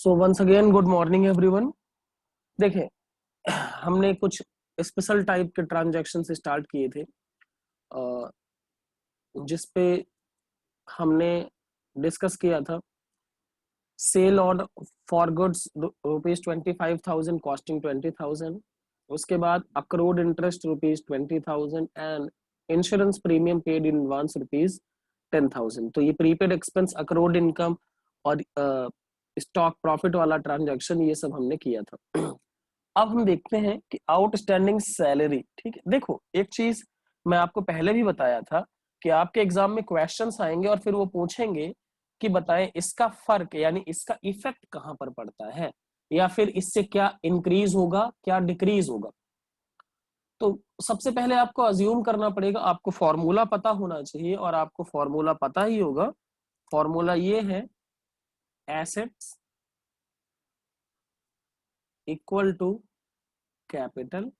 सो once again good morning everyone. देखें, हमने कुछ स्पेशल टाइप के ट्रांजैक्शन से स्टार्ट किए थे, जिसपे हमने डिस्कस किया था sale on for goods ₹25,000 costing 20,000। उसके बाद accrued interest ₹20,000 and insurance premium paid in advance ₹10,000। तो ये प्रीपेड एक्सपेंस, अक्रूड इनकम और स्टॉक प्रॉफिट वाला ट्रांजैक्शन, ये सब हमने किया था। अब हम देखते हैं कि आउटस्टैंडिंग सैलरी। ठीक है, देखो एक चीज मैं आपको पहले भी बताया था कि आपके एग्जाम में क्वेश्चंस आएंगे और फिर वो पूछेंगे कि बताएं इसका फर्क यानी इसका इफेक्ट कहां पर पड़ता है, या फिर इससे क्या इंक्रीज होगा क्या डिक्रीज होगा। तो सबसे पहले आपको अज्यूम करना पड़ेगा, आपको फॉर्मूला पता होना चाहिए और आपको फॉर्मूला पता ही होगा। फॉर्मूला ये है, assets equal to capital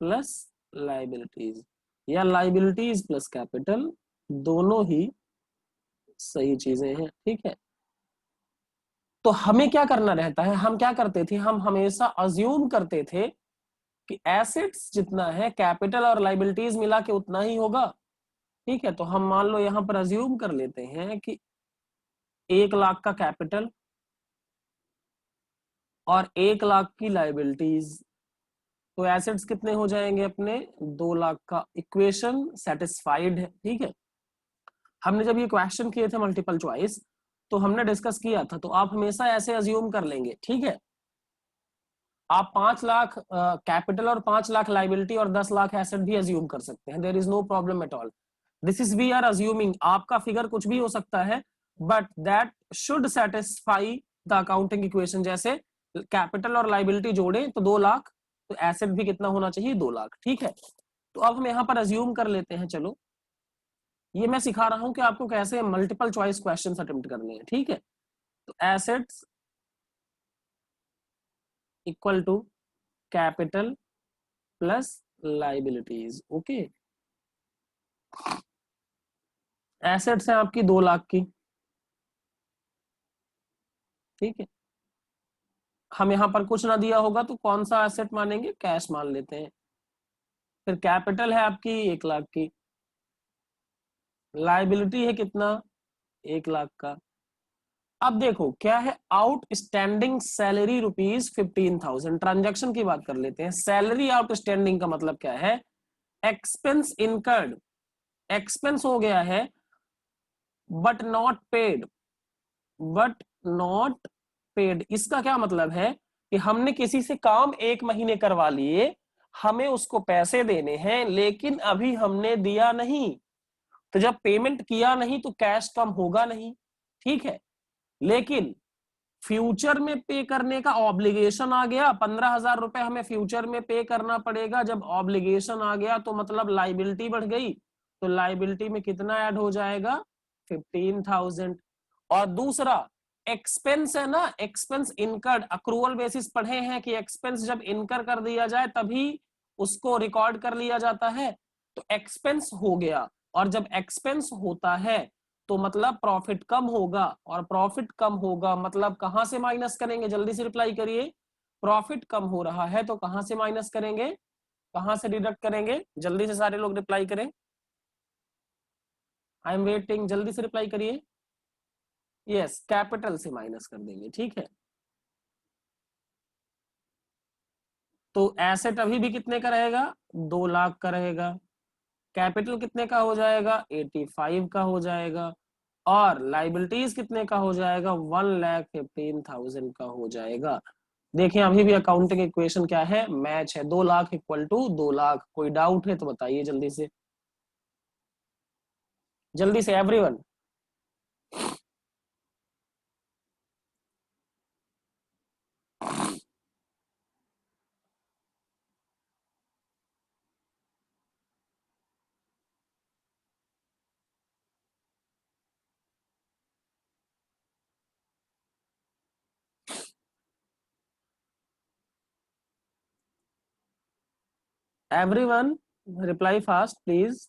plus liabilities, या लाइबिलिटीज प्लस कैपिटल, दोनों ही सही चीजें हैं। ठीक है, तो हमें क्या करना रहता है, हम क्या करते थे, हम हमेशा अज्यूम करते थे कि एसेट्स जितना है कैपिटल और लाइबिलिटीज मिला के उतना ही होगा। ठीक है, तो हम मान लो यहां पर अज्यूम कर लेते हैं कि 1 लाख का कैपिटल और 1 लाख की लाइबिलिटीज, तो एसेट्स कितने हो जाएंगे अपने, 2 लाख का। इक्वेशन सेटिस्फाइड है। ठीक है, हमने जब ये क्वेश्चन किए थे मल्टीपल चॉइस तो हमने डिस्कस किया था, तो आप हमेशा ऐसे अज्यूम कर लेंगे। ठीक है, आप 5 लाख कैपिटल और 5 लाख लाइबिलिटी और 10 लाख एसेट भी अज्यूम कर सकते हैं, there is no problem at all. This is we are assuming, आपका फिगर कुछ भी हो सकता है but that should satisfy the accounting equation. जैसे कैपिटल और लाइबिलिटी जोड़े तो 2 लाख, तो एसेट भी कितना होना चाहिए, 2 लाख। ठीक है, तो अब हम यहां पर अज्यूम कर लेते हैं। चलो, ये मैं सिखा रहा हूं कि आपको कैसे मल्टीपल चॉइस क्वेश्चन अटेम्प्ट करने हैं। ठीक है, तो assets equal to capital plus liabilities. Okay, assets है आपकी 2 लाख की। ठीक है, हम यहां पर कुछ ना दिया होगा तो कौन सा एसेट मानेंगे, कैश मान लेते हैं। फिर कैपिटल है आपकी 1 लाख की, लाइबिलिटी है कितना, 1 लाख का। अब देखो क्या है, आउटस्टैंडिंग सैलरी ₹15,000। ट्रांजैक्शन की बात कर लेते हैं। सैलरी आउटस्टैंडिंग का मतलब क्या है, एक्सपेंस इनकर्ड, एक्सपेंस हो गया है but not paid, but not paid. इसका क्या मतलब है कि हमने किसी से काम 1 महीने करवा लिए, हमें उसको पैसे देने हैं लेकिन अभी हमने दिया नहीं, तो जब पेमेंट किया नहीं तो कैश कम होगा नहीं। ठीक है, लेकिन फ्यूचर में पे करने का ऑब्लिगेशन आ गया, 15,000 रुपए हमें फ्यूचर में पे करना पड़ेगा। जब ऑब्लिगेशन आ गया तो मतलब लाइबिलिटी बढ़ गई, तो लाइबिलिटी में कितना ऐड हो जाएगा, 15,000। और दूसरा एक्सपेंस है ना, एक्सपेंस इनकर्ड, अक्रूवल बेसिस पढ़े हैं कि एक्सपेंस जब इनकर कर दिया जाए तभी उसको रिकॉर्ड कर लिया जाता है, तो एक्सपेंस हो गया। और जब एक्सपेंस होता है तो मतलब प्रॉफिट कम होगा, और प्रॉफिट कम होगा मतलब कहां से माइनस करेंगे, जल्दी से रिप्लाई करिए। प्रॉफिट कम हो रहा है तो कहां से माइनस करेंगे, कहां से डिडक्ट करेंगे, जल्दी से सारे लोग रिप्लाई करें। आई एम वेटिंग, जल्दी से रिप्लाई करिए। यस, कैपिटल से माइनस कर देंगे। ठीक है, तो एसेट अभी भी कितने का रहेगा, 2 लाख का रहेगा। कैपिटल कितने का हो जाएगा, 85 का हो जाएगा। और लाइबिलिटीज कितने का हो जाएगा, 1,15,000 का हो जाएगा। देखिए अभी भी अकाउंटिंग इक्वेशन क्या है, मैच है। 2 लाख इक्वल टू 2 लाख। कोई डाउट है तो बताइए जल्दी से, जल्दी से everyone. Everyone reply fast please.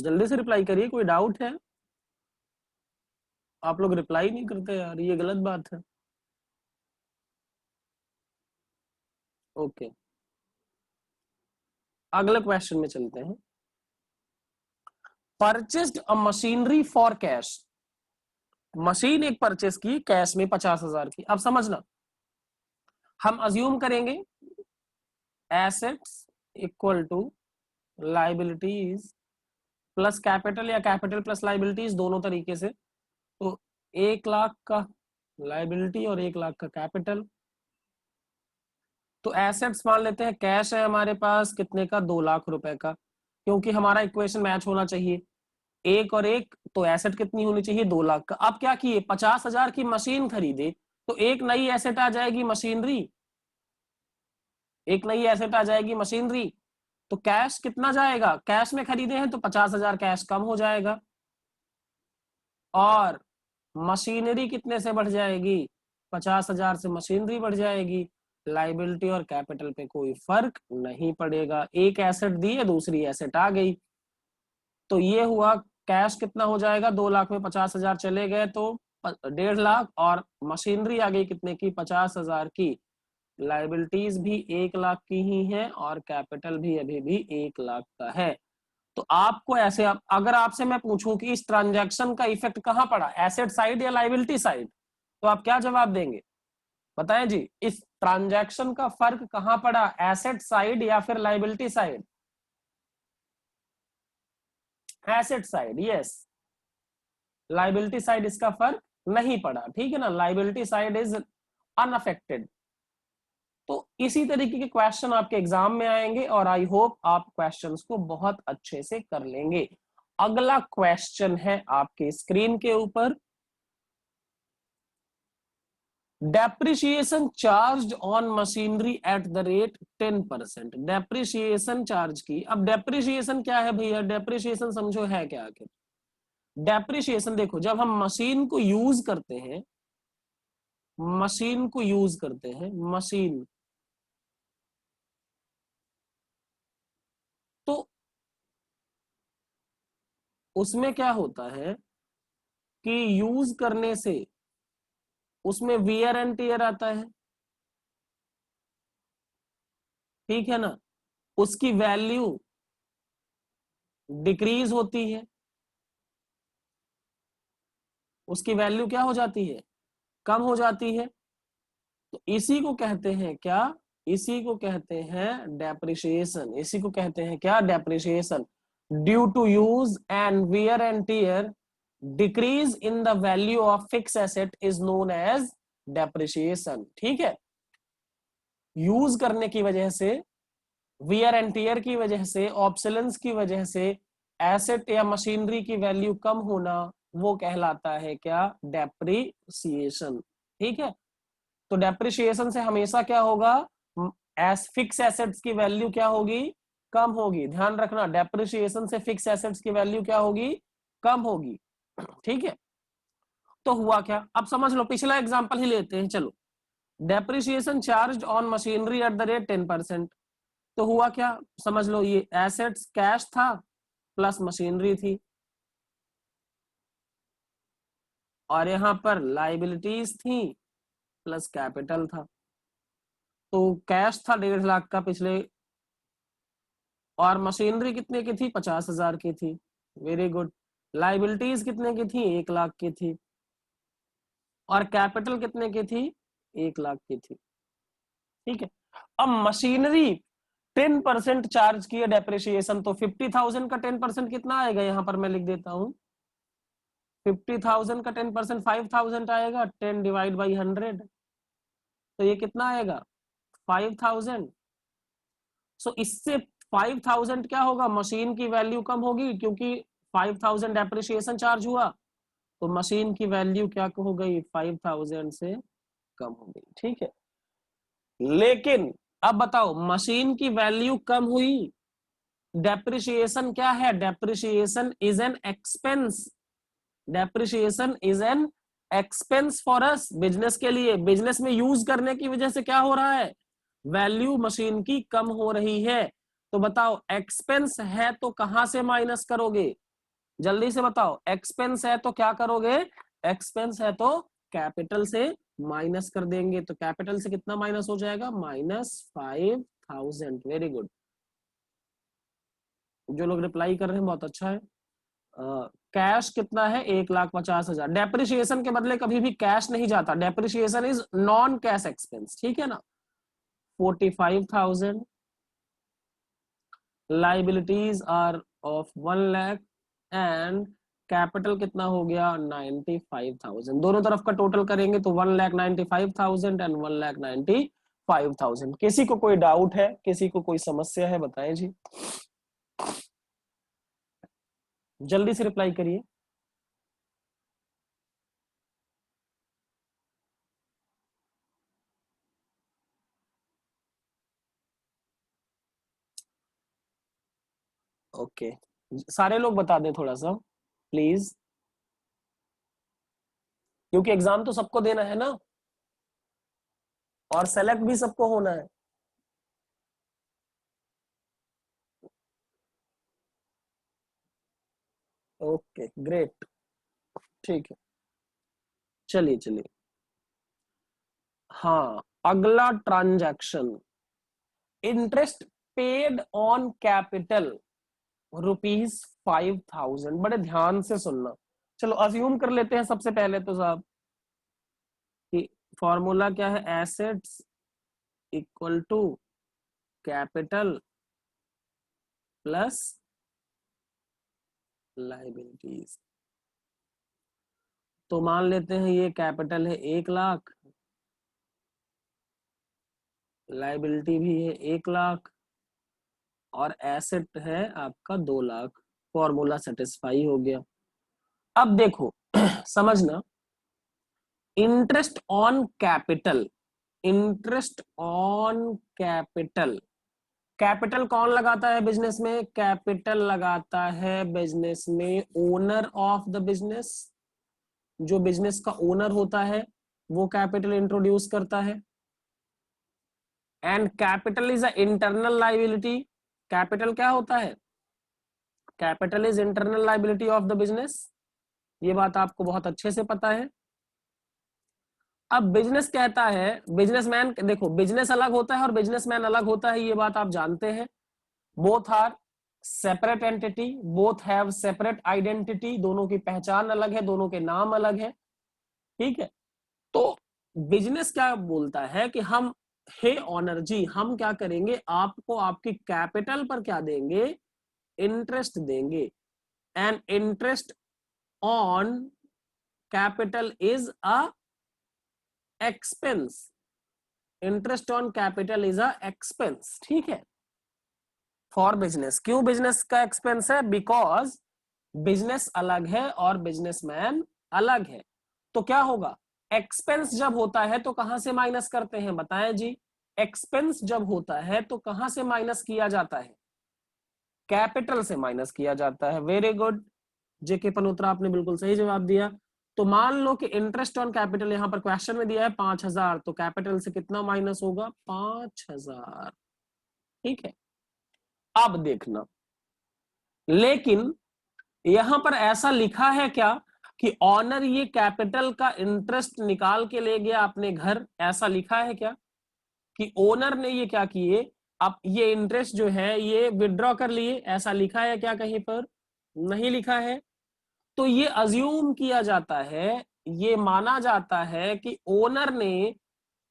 जल्दी से रिप्लाई करिए, कोई डाउट है? आप लोग रिप्लाई नहीं करते यार, ये गलत बात है। ओके, अगले क्वेश्चन में चलते हैं। Purchased a machinery for cash, machine एक परचेस की कैश में 50,000 की। अब समझना, हम अज्यूम करेंगे assets equal to liabilities plus capital, या कैपिटल प्लस लाइबिलिटीज, दोनों तरीके से। तो 1 लाख का लाइबिलिटी और 1 लाख का कैपिटल। तो एसेट्स मान लेते हैं, कैश है हमारे पास कितने का, 2 लाख रुपए का, क्योंकि हमारा इक्वेशन मैच होना चाहिए, एक और एक, तो एसेट कितनी होनी चाहिए, 2 लाख का। अब क्या किए, 50,000 की मशीन खरीदे, तो एक नई एसेट आ जाएगी मशीनरी, एक नई एसेट आ जाएगी मशीनरी। तो कैश कितना जाएगा, कैश में खरीदे हैं तो 50,000 कैश कम हो जाएगा, और मशीनरी कितने से बढ़ जाएगी, 50,000 से मशीनरी बढ़ जाएगी। लाइबिलिटी और कैपिटल पे कोई फर्क नहीं पड़ेगा, एक एसेट दी है दूसरी एसेट आ गई। तो ये हुआ, कैश कितना हो जाएगा, 2 लाख में 50,000 चले गए तो 1.5 लाख, और मशीनरी आ गई कितने की, 50,000 की। लाइबिलिटीज भी 1 लाख की ही है और कैपिटल भी अभी भी 1 लाख का है। तो आपको ऐसे, अगर आपसे मैं पूछूं कि इस ट्रांजैक्शन का इफेक्ट कहां पड़ा, एसेट साइड या लाइबिलिटी साइड, तो आप क्या जवाब देंगे, बताएं जी। इस ट्रांजैक्शन का फर्क कहां पड़ा, एसेट साइड या फिर liability side? Asset side, yes. Liability side इसका फर्क नहीं पड़ा, ठीक है ना, लाइबिलिटी साइड इज अनअफेक्टेड। तो इसी तरीके के क्वेश्चन आपके एग्जाम में आएंगे, और आई होप आप क्वेश्चंस को बहुत अच्छे से कर लेंगे। अगला क्वेश्चन है आपके स्क्रीन के ऊपर, depreciation charge on machinery at the rate 10%। Depreciation charge की, अब डेप्रिसिएशन क्या है भैया, डेप्रिसिएशन समझो है क्या आखिर। डेप्रिसिएशन देखो, जब हम मशीन को यूज करते हैं, मशीन को यूज करते हैं, मशीन, तो उसमें क्या होता है कि यूज करने से उसमें वियर एंड टियर आता है, ठीक है ना, उसकी वैल्यू डिक्रीज होती है, उसकी वैल्यू क्या हो जाती है, कम हो जाती है। तो इसी को कहते हैं क्या, इसी को कहते हैं डेप्रिसिएशन, इसी को कहते हैं क्या, depreciation. Due to use and wear and tear decrease in the value of fix asset is known as depreciation, ठीक है। यूज करने की वजह से, वियर एंड टियर की वजह से, ऑब्सोलेंस की वजह से एसेट या मशीनरी की वैल्यू कम होना, वो कहलाता है क्या, डेप्रिसिएशन, ठीक है। तो डेप्रिसिएशन से हमेशा क्या होगा, एस फिक्स एसेट्स की वैल्यू क्या होगी, कम होगी। ध्यान रखना, डेप्रिसिएशन से फिक्स एसेट्स की वैल्यू क्या होगी, कम होगी, ठीक है। तो हुआ क्या, अब समझ लो, पिछला एग्जांपल ही लेते हैं, चलो। Depreciation charge on machinery at the rate 10%। तो हुआ क्या, समझ लो, ये एसेट्स कैश था प्लस मशीनरी थी, और यहां पर लाइबिलिटीज थी प्लस कैपिटल था। तो कैश था 1.5 लाख का पिछले, और मशीनरी कितने की थी, 50,000 की थी, वेरी गुड। लाइबिलिटीज कितने की थी, 1 लाख की थी, और कैपिटल कितने की थी, 1 लाख की थी, ठीक है। अब मशीनरी 10% चार्ज किया डेप्रिसिएशन, तो 50,000 का 10% कितना आएगा, यहां पर मैं लिख देता हूं, 50,000 का 10% 5,000 आएगा, 10 डिवाइड बाई 100, तो ये कितना आएगा, 5,000। सो इससे 5,000 क्या होगा, मशीन की वैल्यू कम होगी, क्योंकि 5,000 डेप्रिसिएशन चार्ज हुआ, तो मशीन की वैल्यू क्या हो गई, 5,000 से कम हो गई, ठीक है। लेकिन अब बताओ, मशीन की वैल्यू कम हुई, डेप्रिसिएशन क्या है, depreciation is an expense, depreciation is an expense for us, business के लिए, बिजनेस में यूज करने की वजह से क्या हो रहा है, वैल्यू मशीन की कम हो रही है। तो बताओ, एक्सपेंस है तो कहां से माइनस करोगे, जल्दी से बताओ, एक्सपेंस है तो क्या करोगे, एक्सपेंस है तो कैपिटल से माइनस कर देंगे, तो कैपिटल से कितना माइनस हो जाएगा, -5000। वेरी गुड, जो लोग रिप्लाई कर रहे हैं बहुत अच्छा है। कैश कितना है, 1,50,000। डेप्रिसिएशन के बदले कभी भी कैश नहीं जाता, depreciation is non cash expense, ठीक है ना। 45,000। Liabilities are of 1 lakh and capital कितना हो गया, 95,000। दोनों तरफ का टोटल करेंगे तो 1,95,000 एंड 1,95,000। किसी को कोई डाउट है, किसी को कोई समस्या है, बताएं जी, जल्दी से रिप्लाई करिए। ओके, सारे लोग बता दें थोड़ा सा प्लीज, क्योंकि एग्जाम तो सबको देना है ना, और सेलेक्ट भी सबको होना है। ओके ग्रेट, ठीक है, चलिए चलिए। हाँ, अगला transaction, interest paid on capital ₹5,000। बड़े ध्यान से सुनना। चलो अज्यूम कर लेते हैं सबसे पहले तो साहब कि फॉर्मूला क्या है, assets equal to capital plus liabilities. तो मान लेते हैं ये कैपिटल है 1 लाख, लाइबिलिटी भी है 1 लाख, और एसेट है आपका 2 लाख। फॉर्मूला सेटिस्फाई हो गया। अब देखो समझना, interest on capital, interest on capital, capital कौन लगाता है बिजनेस में, कैपिटल लगाता है बिजनेस में ओनर ऑफ द बिजनेस। जो बिजनेस का ओनर होता है वो कैपिटल इंट्रोड्यूस करता है। And capital is a internal liability. Capital क्या होता है, capital is internal liability of the business. ये बात आपको बहुत अच्छे से पता है। अब बिजनेस कहता है, बिजनेसमैन, देखो बिजनेस अलग होता है और बिजनेसमैन अलग होता है, ये बात आप जानते हैं। Both are separate entity, both have separate identity, दोनों की पहचान अलग है, दोनों के नाम अलग है, ठीक है। तो बिजनेस क्या बोलता है कि हम, हे ऑनर जी, हम क्या करेंगे, आपको आपकी कैपिटल पर क्या देंगे, इंटरेस्ट देंगे। And interest on capital is a expense, interest on capital is a expense, ठीक है, फॉर बिजनेस। क्यों बिजनेस का एक्सपेंस है, बिकॉज बिजनेस अलग है और बिजनेसमैन अलग है। तो क्या होगा, एक्सपेंस जब होता है तो कहां से माइनस करते हैं, बताएं जी। एक्सपेंस जब होता है तो कहां से माइनस किया जाता है, कैपिटल से माइनस किया जाता है। वेरी गुड, जेके पनोत्रा, आपने बिल्कुल सही जवाब दिया। तो मान लो कि इंटरेस्ट ऑन कैपिटल यहां पर क्वेश्चन में दिया है 5,000, तो कैपिटल से कितना माइनस होगा, 5,000, ठीक है। अब देखना, लेकिन यहां पर ऐसा लिखा है क्या कि ऑनर ये कैपिटल का इंटरेस्ट निकाल के ले गया अपने घर, ऐसा लिखा है क्या कि ओनर ने ये क्या किए, अब ये इंटरेस्ट जो है ये विड्रॉ कर लिए, ऐसा लिखा है क्या कहीं पर, नहीं लिखा है। तो ये अज्यूम किया जाता है, ये माना जाता है कि ओनर ने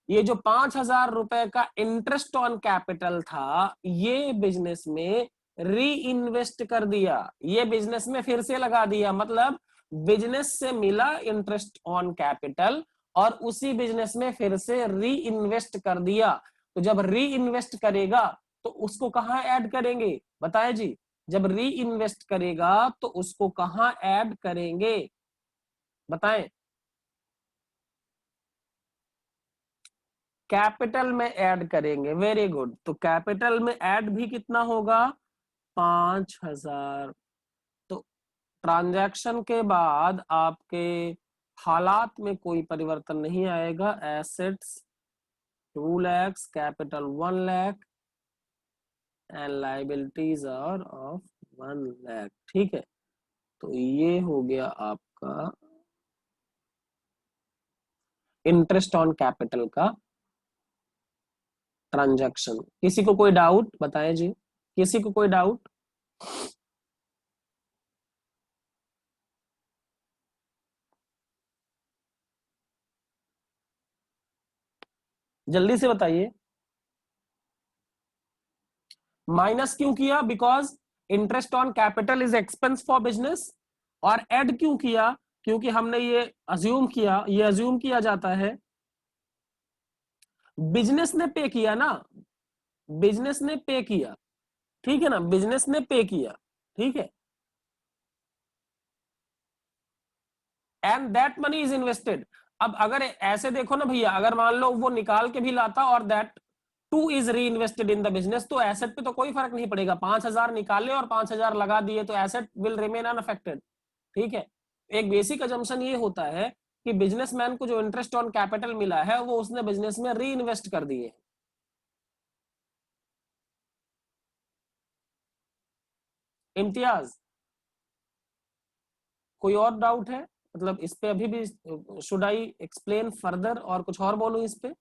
ये जो 5,000 रुपए का इंटरेस्ट ऑन कैपिटल था ये बिजनेस में री इन्वेस्ट कर दिया, ये बिजनेस में फिर से लगा दिया। मतलब बिजनेस से मिला इंटरेस्ट ऑन कैपिटल और उसी बिजनेस में फिर से री इन्वेस्ट कर दिया। तो जब री इन्वेस्ट करेगा तो उसको कहां ऐड करेंगे, बताएं जी। जब री इन्वेस्ट करेगा तो उसको कहां ऐड करेंगे, बताएं। कैपिटल में ऐड करेंगे, वेरी गुड। तो कैपिटल में ऐड भी कितना होगा, 5,000। तो ट्रांजैक्शन के बाद आपके हालात में कोई परिवर्तन नहीं आएगा। Assets 2 lakh, capital 1 lakh and liabilities are of 1 lakh, ठीक है। तो ये हो गया आपका इंटरेस्ट ऑन कैपिटल का ट्रांजैक्शन। किसी को कोई डाउट बताएं जी, किसी को कोई डाउट? जल्दी से बताइए। माइनस क्यों किया? Because interest on capital is expense for business. और ऐड क्यों किया? क्योंकि हमने ये अज्यूम किया जाता है, बिजनेस ने पे किया ना, बिजनेस ने पे किया, ठीक है ना, बिजनेस ने पे किया, ठीक है, and that money is invested. अब अगर ऐसे देखो ना भैया, अगर मान लो वो निकाल के भी लाता और दैट टू इज री इन्वेस्टेड इन द बिजनेस, तो एसेट पे तो कोई फर्क नहीं पड़ेगा। 5,000 निकाले और 5,000 लगा दिए तो एसेट विल रिमेन अनअफेक्टेड, ठीक है। एक बेसिक अजम्पशन ये होता है कि बिजनेसमैन को जो इंटरेस्ट ऑन कैपिटल मिला है वो उसने बिजनेस में री इन्वेस्ट कर दिए। इम्तियाज, कोई और डाउट है? मतलब इस पे अभी भी शुड आई एक्सप्लेन फर्दर और कुछ और बोलूं इस पे?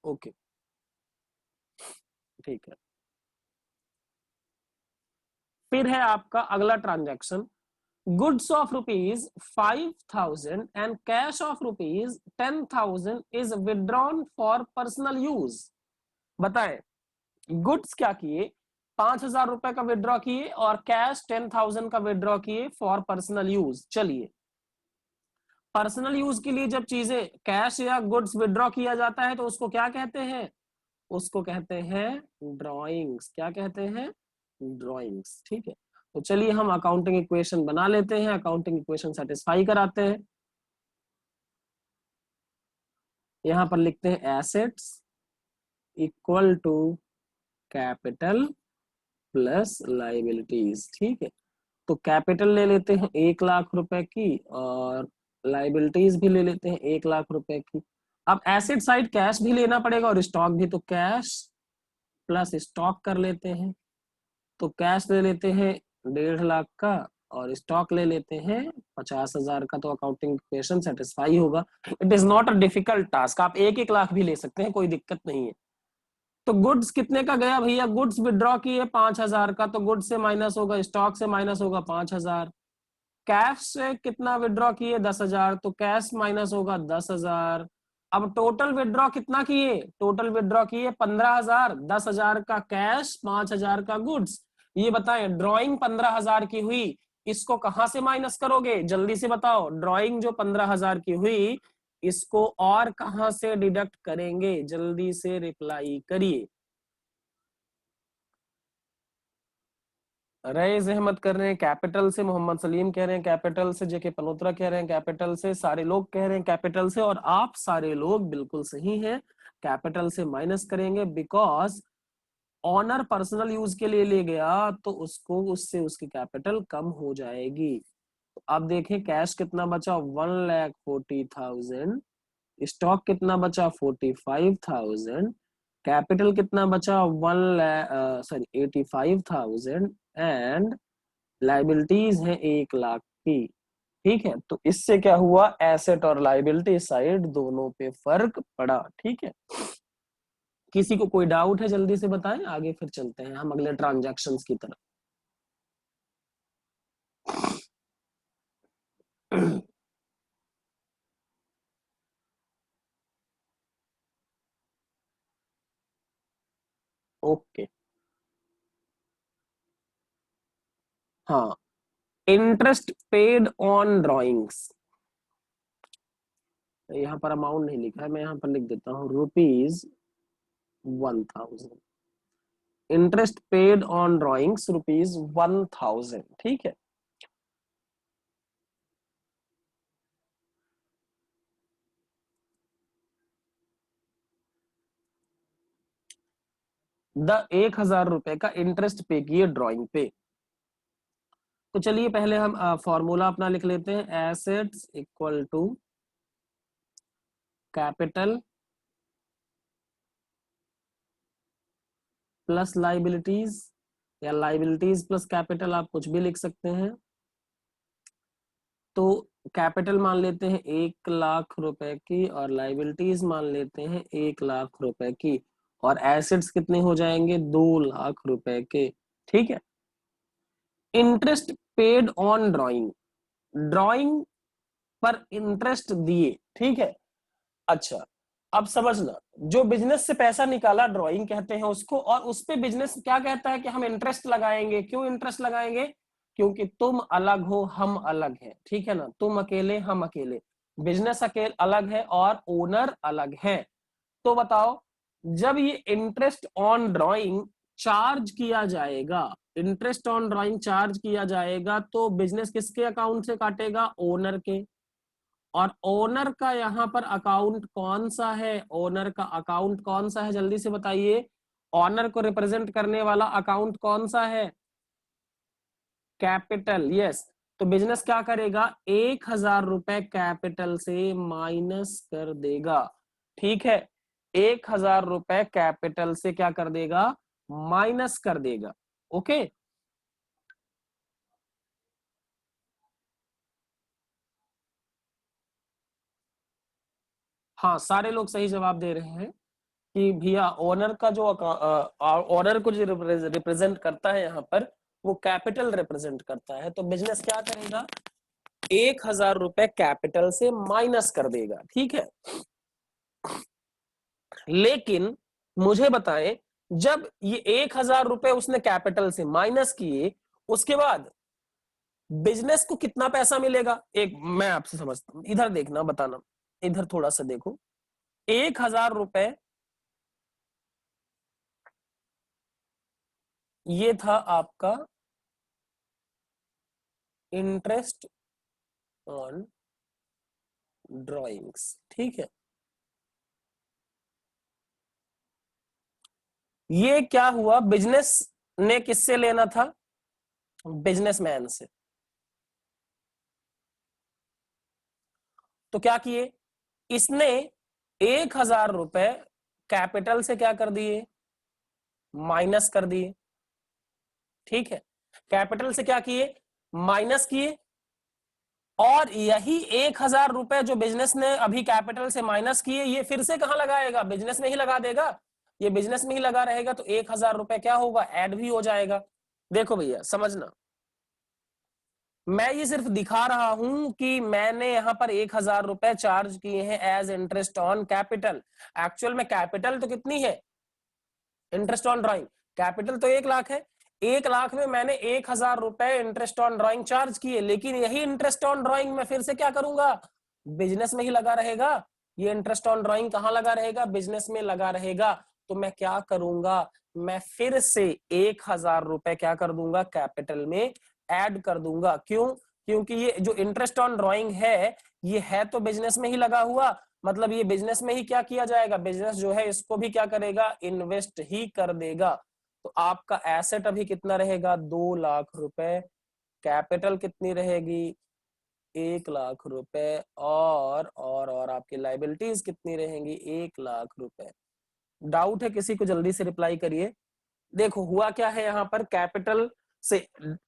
ओके, ठीक है। फिर है आपका अगला transaction, goods of rupees 5,000 and cash of rupees 10,000 is withdrawn for personal use. बताएं, गुड्स क्या किए? 5,000 रुपए का विड्रॉ किए और कैश 10,000 का विड्रॉ किए फॉर पर्सनल यूज। चलिए, पर्सनल यूज के लिए जब चीजें कैश या गुड्स विड्रॉ किया जाता है तो उसको क्या कहते हैं? उसको कहते हैं ड्रॉइंग्स। क्या कहते हैं? ड्रॉइंग्स, ठीक है। तो चलिए हम अकाउंटिंग इक्वेशन बना लेते हैं, अकाउंटिंग इक्वेशन सेटिस्फाई कराते हैं। यहां पर लिखते हैं assets equal to capital plus liabilities, ठीक है। तो कैपिटल ले लेते हैं 1,00,000 रुपए की और लाइबिलिटीज भी ले लेते हैं 1,00,000 रुपए की। अब एसेट साइड कैश भी लेना पड़ेगा और स्टॉक भी, तो कैश प्लस स्टॉक कर लेते हैं। तो कैश ले लेते हैं 1,50,000 का और स्टॉक ले लेते हैं 50,000 का। तो अकाउंटिंग इक्वेशन सेटिस्फाई होगा। It is not a difficult task, आप 1,00,000 भी ले सकते हैं, कोई दिक्कत नहीं है। तो गुड्स कितने का गया भैया? गुड्स विड्रॉ किए 5,000 का, तो गुड्स से माइनस होगा, स्टॉक से माइनस होगा 5,000। कैश से कितना विड्रॉ किए? 10,000, तो कैश माइनस होगा 10,000। अब टोटल विड्रॉ कितना किए? टोटल विड्रॉ किए 15,000। 10,000 का कैश, 5,000 का गुड्स। ये बताएं, ड्रॉइंग 15,000 की हुई, इसको कहां से माइनस करोगे? जल्दी से बताओ, ड्रॉइंग जो 15,000 की हुई इसको और कहां से डिडक्ट करेंगे? जल्दी से रिप्लाई करिए। रईस अहमद कर रहे हैं कैपिटल से, मोहम्मद सलीम कह रहे हैं कैपिटल से, जेके पनोत्रा कह रहे हैं कैपिटल से, सारे लोग कह रहे हैं कैपिटल से, और आप सारे लोग बिल्कुल सही हैं, कैपिटल से माइनस करेंगे। बिकॉज ऑनर पर्सनल यूज के लिए ले गया तो उसको, उससे उसकी कैपिटल कम हो जाएगी। अब देखें कैश कितना बचा? 1,40,000। स्टॉक कितना बचा? 45,000। कैपिटल कितना बचा? 85,000 एंड लाइबिलिटीज है 1,00,000 की, ठीक है। तो इससे क्या हुआ? एसेट और लाइबिलिटी साइड दोनों पे फर्क पड़ा, ठीक है। किसी को कोई डाउट है? जल्दी से बताएं, आगे फिर चलते हैं हम अगले ट्रांजैक्शंस की तरफ। ओके, हाँ, इंटरेस्ट पेड ऑन ड्रॉइंग्स। यहाँ पर अमाउंट नहीं लिखा है, मैं यहाँ पर लिख देता हूँ ₹1,000। इंटरेस्ट पेड ऑन ड्रॉइंग्स ₹1,000, ठीक है। द 1,000 रुपए का इंटरेस्ट पे किए ड्रॉइंग पे। तो चलिए पहले हम फॉर्मूला अपना लिख लेते हैं, assets equal to capital plus liabilities, या लाइबिलिटीज प्लस कैपिटल, आप कुछ भी लिख सकते हैं। तो कैपिटल मान लेते हैं 1 लाख रुपए की और लाइबिलिटीज मान लेते हैं 1 लाख रुपए की, और एसेट्स कितने हो जाएंगे 2 लाख रुपए के। ठीक है। Interest paid on drawing, drawing पर इंटरेस्ट दिए। ठीक है। अच्छा, अब समझना, जो बिजनेस से पैसा निकाला ड्राइंग कहते हैं उसको, और उस पे बिजनेस क्या कहता है कि हम इंटरेस्ट लगाएंगे। क्यों इंटरेस्ट लगाएंगे? क्योंकि तुम अलग हो, हम अलग है। ठीक है ना, तुम अकेले, हम अकेले, बिजनेस अकेले अलग है और ओनर अलग है। तो बताओ, जब ये इंटरेस्ट ऑन ड्राइंग चार्ज किया जाएगा, इंटरेस्ट ऑन ड्राइंग चार्ज किया जाएगा, तो बिजनेस किसके अकाउंट से काटेगा? ओनर के। और ओनर का यहां पर अकाउंट कौन सा है? ओनर का अकाउंट कौन सा है, जल्दी से बताइए। ओनर को रिप्रेजेंट करने वाला अकाउंट कौन सा है? कैपिटल। यस। तो बिजनेस क्या करेगा? 1,000 रुपए कैपिटल से माइनस कर देगा। ठीक है, 1,000 रुपए कैपिटल से क्या कर देगा? माइनस कर देगा। ओके। हाँ, सारे लोग सही जवाब दे रहे हैं कि भैया ओनर का जो ओनर को जो रिप्रेजेंट करता है यहाँ पर, वो कैपिटल रिप्रेजेंट करता है। तो बिजनेस क्या करेगा? 1,000 रुपए कैपिटल से माइनस कर देगा। ठीक है। लेकिन मुझे बताएं, जब ये 1,000 रुपए उसने कैपिटल से माइनस किए, उसके बाद बिजनेस को कितना पैसा मिलेगा? एक मैं आपसे समझता हूं, इधर देखना, बताना, इधर थोड़ा सा देखो। 1,000 रुपए ये था आपका इंटरेस्ट ऑन ड्राइंग्स। ठीक है। ये क्या हुआ? बिजनेस ने किससे लेना था? बिजनेसमैन से। तो क्या किए? इसने 1,000 रुपए कैपिटल से क्या कर दिए? माइनस कर दिए। ठीक है। कैपिटल से क्या किए? माइनस किए। और यही 1,000 रुपए जो बिजनेस ने अभी कैपिटल से माइनस किए, ये फिर से कहां लगाएगा? बिजनेस में ही लगा देगा। ये बिजनेस में ही लगा रहेगा, तो 1,000 रुपए क्या होगा? ऐड भी हो जाएगा। देखो भैया, समझना, मैं ये सिर्फ दिखा रहा हूं कि मैंने यहां पर 1,000 रुपए चार्ज किए हैं as interest on capital. Actual में कैपिटल तो कितनी है? इंटरेस्ट ऑन ड्राइंग कैपिटल तो 1 लाख है। 1 लाख में मैंने 1,000 रुपए इंटरेस्ट ऑन ड्राइंग चार्ज किए, लेकिन यही इंटरेस्ट ऑन ड्राइंग में फिर से क्या करूंगा? बिजनेस में ही लगा रहेगा। ये इंटरेस्ट ऑन ड्राइंग कहां लगा रहेगा? बिजनेस में लगा रहेगा। तो मैं क्या करूंगा? मैं फिर से 1,000 रुपए क्या कर दूंगा? कैपिटल में ऐड कर दूंगा। क्यों? क्योंकि ये जो इंटरेस्ट ऑन ड्राइंग है, ये है तो बिजनेस में ही लगा हुआ, मतलब ये बिजनेस में ही क्या किया जाएगा? बिजनेस जो है इसको भी क्या करेगा? इन्वेस्ट ही कर देगा। तो आपका एसेट अभी कितना रहेगा? 2 लाख रुपए। कैपिटल कितनी रहेगी? 1 लाख रुपए। और आपकी लाइबिलिटीज कितनी रहेंगी? 1 लाख रुपए। डाउट है किसी को? जल्दी से रिप्लाई करिए। देखो हुआ क्या है यहाँ पर, कैपिटल से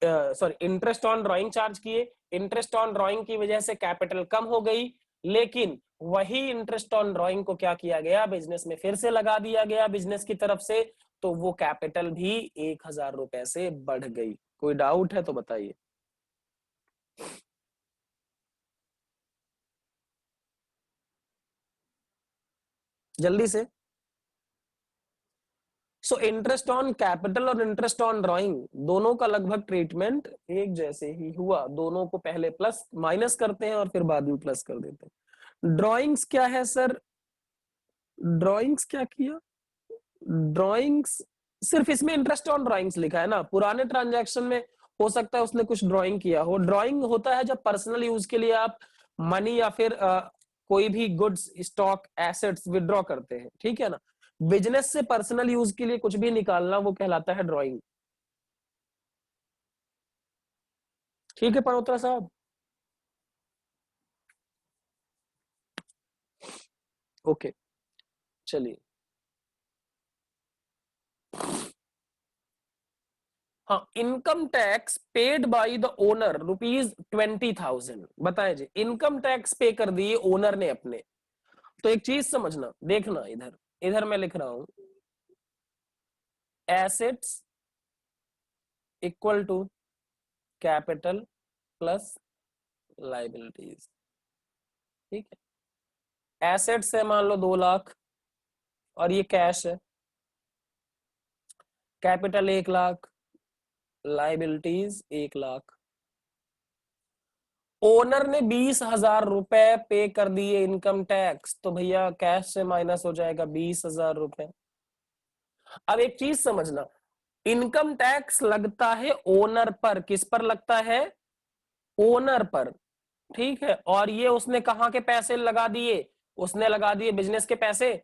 sorry interest on drawing charge किए, इंटरेस्ट ऑन ड्राइंग की वजह से कैपिटल कम हो गई, लेकिन वही इंटरेस्ट ऑन ड्राइंग को क्या किया गया? बिजनेस में फिर से लगा दिया गया बिजनेस की तरफ से, तो वो कैपिटल भी 1,000 रुपए से बढ़ गई। कोई डाउट है तो बताइए जल्दी से। सो इंटरेस्ट ऑन कैपिटल और इंटरेस्ट ऑन ड्राइंग दोनों का लगभग ट्रीटमेंट एक जैसे ही हुआ। दोनों को पहले प्लस माइनस करते हैं और फिर बाद में प्लस कर देते हैं। ड्राइंग्स क्या है सर? ड्राइंग्स क्या किया? ड्राइंग्स सिर्फ इसमें इंटरेस्ट ऑन ड्राइंग्स लिखा है ना, पुराने ट्रांजैक्शन में हो सकता है उसने कुछ ड्राइंग किया हो। ड्राइंग होता है जब पर्सनल यूज के लिए आप मनी या फिर कोई भी गुड्स, स्टॉक, एसेट्स विड्रॉ करते हैं। ठीक है ना। बिजनेस से पर्सनल यूज के लिए कुछ भी निकालना, वो कहलाता है ड्राइंग। ठीक है पनोत्रा साहब। ओके, चलिए। हाँ, income tax paid by the owner ₹20,000। बताए जी, इनकम टैक्स पे कर दिए ओनर ने अपने। तो एक चीज समझना, देखना इधर, इधर मैं लिख रहा हूं assets equal to capital plus liabilities. ठीक है, एसेट्स है मान लो 2 लाख और ये कैश है, capital 1 lakh, liabilities 1 lakh. Owner ने 20,000 रुपए पे कर दिए इनकम टैक्स, तो भैया कैश से माइनस हो जाएगा 20,000 रुपए। अब एक चीज समझना, इनकम टैक्स लगता है ओनर पर, किस पर लगता है? ओनर पर। ठीक है, और ये उसने कहां के पैसे लगा दिए? उसने लगा दिए बिजनेस के पैसे।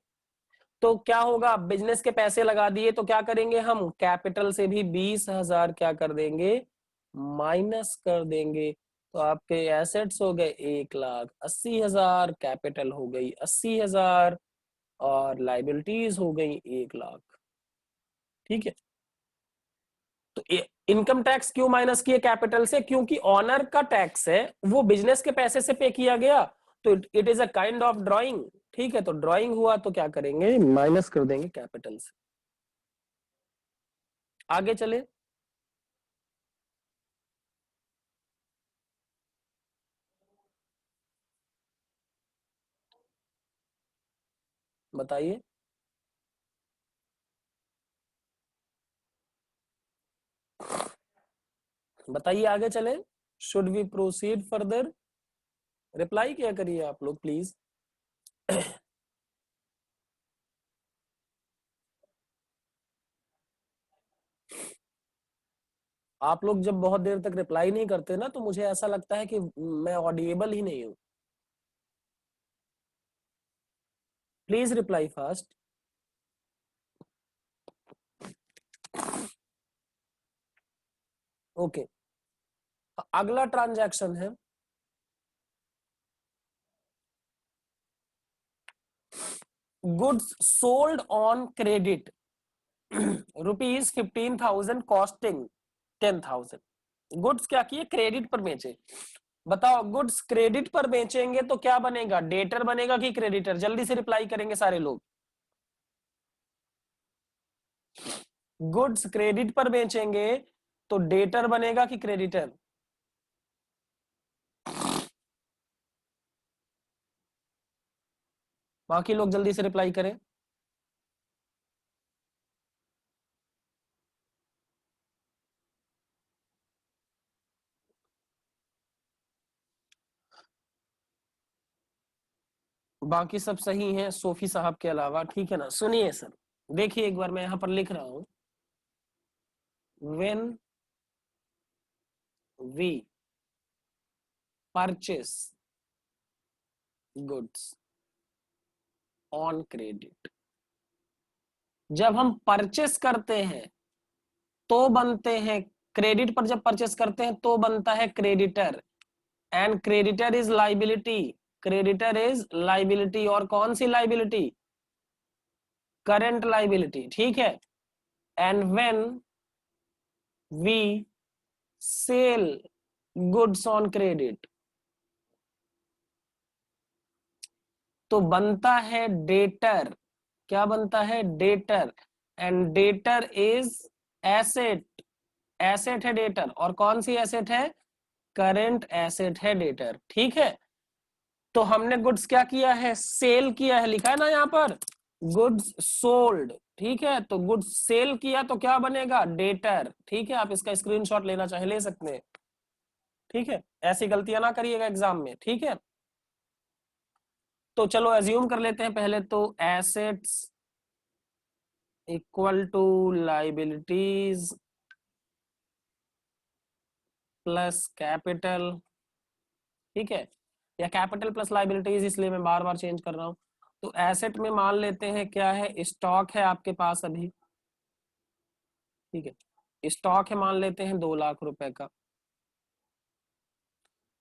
तो क्या होगा, बिजनेस के पैसे लगा दिए तो क्या करेंगे हम, कैपिटल से भी 20,000 क्या कर देंगे, माइनस कर देंगे। तो आपके एसेट्स हो गए 1,80,000, कैपिटल हो गई 80,000 और लाइबिलिटीज हो गई 1 लाख। ठीक है, तो इनकम टैक्स क्यों माइनस किए कैपिटल से? क्योंकि ऑनर का टैक्स है वो बिजनेस के पैसे से पे किया गया, तो it is a kind of drawing. ठीक है, तो ड्राइंग हुआ तो क्या करेंगे, माइनस कर देंगे कैपिटल से। आगे चले, बताइए बताइए, आगे चले। Should we proceed further? Reply क्या करिए आप लोग प्लीज। आप लोग जब बहुत देर तक रिप्लाई नहीं करते ना, तो मुझे ऐसा लगता है कि मैं ऑडिएबल ही नहीं हूं। Please reply fast. ओके, अगला ट्रांजैक्शन है goods sold on credit ₹15,000 costing 10,000। Goods क्या किए, क्रेडिट पर बेचे। बताओ, गुड्स क्रेडिट पर बेचेंगे तो क्या बनेगा, डेटर बनेगा कि क्रेडिटर? जल्दी से रिप्लाई करेंगे सारे लोग। गुड्स क्रेडिट पर बेचेंगे तो डेटर बनेगा कि क्रेडिटर? बाकी लोग जल्दी से रिप्लाई करें। बाकी सब सही हैं सोफी साहब के अलावा, ठीक है ना? सुनिए सर, देखिए एक बार मैं यहां पर लिख रहा हूं, when we purchase goods on credit. जब हम परचेस करते हैं तो बनते हैं क्रेडिट पर, जब परचेस करते हैं तो बनता है creditor, and creditor is liability. Creditor is liability, और कौन सी लाइबिलिटी? Current liability. ठीक है, and when we sell goods on credit तो बनता है डेटर। क्या बनता है, debtor. And debtor is asset. Asset है डेटर, और कौन सी एसेट है, करंट एसेट है डेटर। ठीक है, तो हमने गुड्स क्या किया है, सेल किया है, लिखा है ना यहाँ पर, गुड्स सोल्ड। ठीक है, तो गुड्स सेल किया तो क्या बनेगा, डेटर। ठीक है, आप इसका स्क्रीनशॉट लेना चाहे ले सकते हैं। ठीक है, ऐसी गलतियां ना करिएगा एग्जाम में। ठीक है, तो चलो एज्यूम कर लेते हैं पहले तो, assets equal to liabilities plus capital. ठीक है, या कैपिटल प्लस लाइबिलिटीज, इसलिए मैं बार बार चेंज कर रहा हूं। तो एसेट में मान लेते हैं क्या है, स्टॉक है आपके पास अभी। ठीक है, स्टॉक है मान लेते हैं 2 लाख रुपए का,